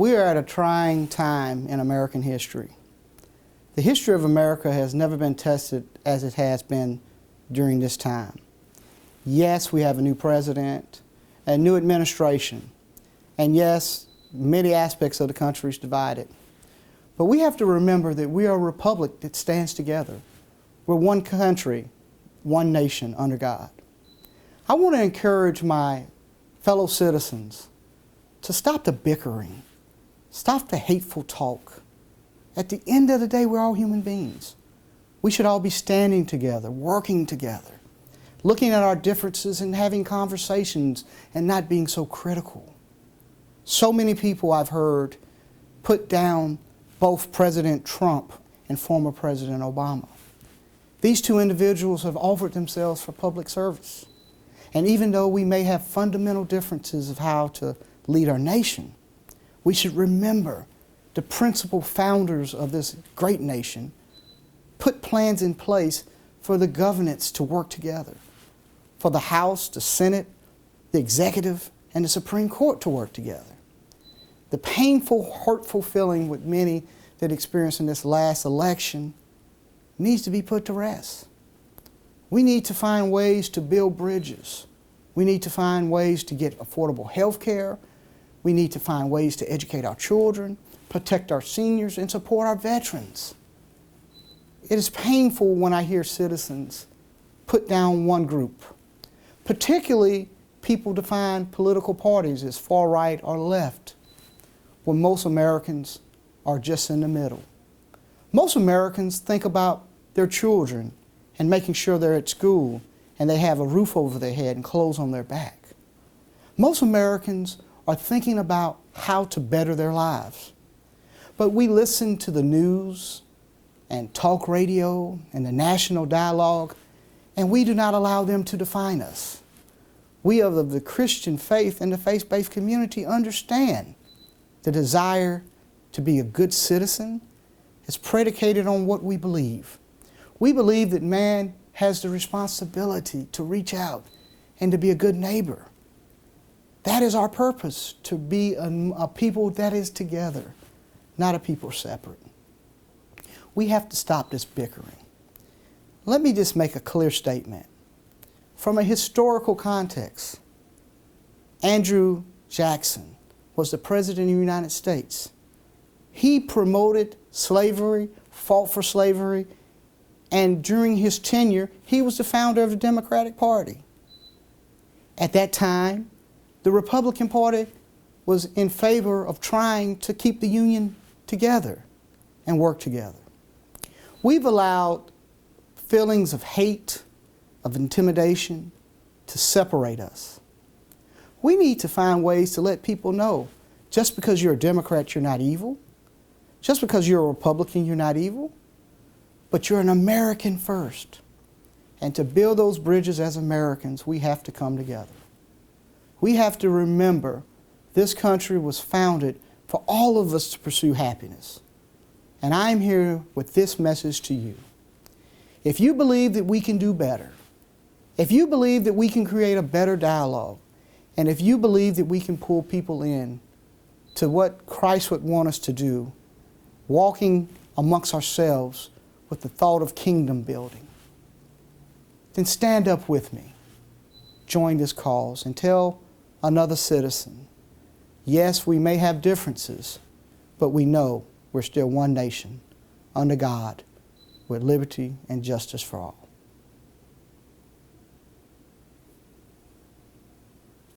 We are at a trying time in American history. The history of America has never been tested as it has been during this time. Yes, we have a new president, a new administration, and yes, many aspects of the country is divided. But we have to remember that we are a republic that stands together. We're one country, one nation under God. I want to encourage my fellow citizens to stop the bickering, stop the hateful talk. At the end of the day, we're all human beings. We should all be standing together, working together, looking at our differences and having conversations and not being so critical. So many people I've heard put down both President Trump and former President Obama. These two individuals have offered themselves for public service. And even though we may have fundamental differences of how to lead our nation, we should remember the principal founders of this great nation put plans in place for the governance to work together, for the House, the Senate, the Executive, and the Supreme Court to work together. The painful, hurtful feeling with many that experienced in this last election needs to be put to rest. We need to find ways to build bridges. We need to find ways to get affordable health care. We need to find ways to educate our children, protect our seniors, and support our veterans. It is painful when I hear citizens put down one group, particularly people define political parties as far right or left, when most Americans are just in the middle. Most Americans think about their children and making sure they're at school and they have a roof over their head and clothes on their back. Most Americans are thinking about how to better their lives. But we listen to the news and talk radio and the national dialogue, and we do not allow them to define us. We of the Christian faith and the faith-based community understand the desire to be a good citizen is predicated on what we believe. We believe that man has the responsibility to reach out and to be a good neighbor. That is our purpose, to be a people that is together, not a people separate. We have to stop this bickering. Let me just make a clear statement. From a historical context, Andrew Jackson was the President of the United States. He promoted slavery, fought for slavery, and during his tenure, he was the founder of the Democratic Party. At that time, the Republican Party was in favor of trying to keep the Union together and work together. We've allowed feelings of hate, of intimidation, to separate us. We need to find ways to let people know, just because you're a Democrat, you're not evil. Just because you're a Republican, you're not evil. But you're an American first. And to build those bridges as Americans, we have to come together. We have to remember this country was founded for all of us to pursue happiness. And I'm here with this message to you. If you believe that we can do better, if you believe that we can create a better dialogue, and if you believe that we can pull people in to what Christ would want us to do, walking amongst ourselves with the thought of kingdom building, then stand up with me. Join this cause and tell another citizen, yes, we may have differences, but we know we're still one nation under God with liberty and justice for all.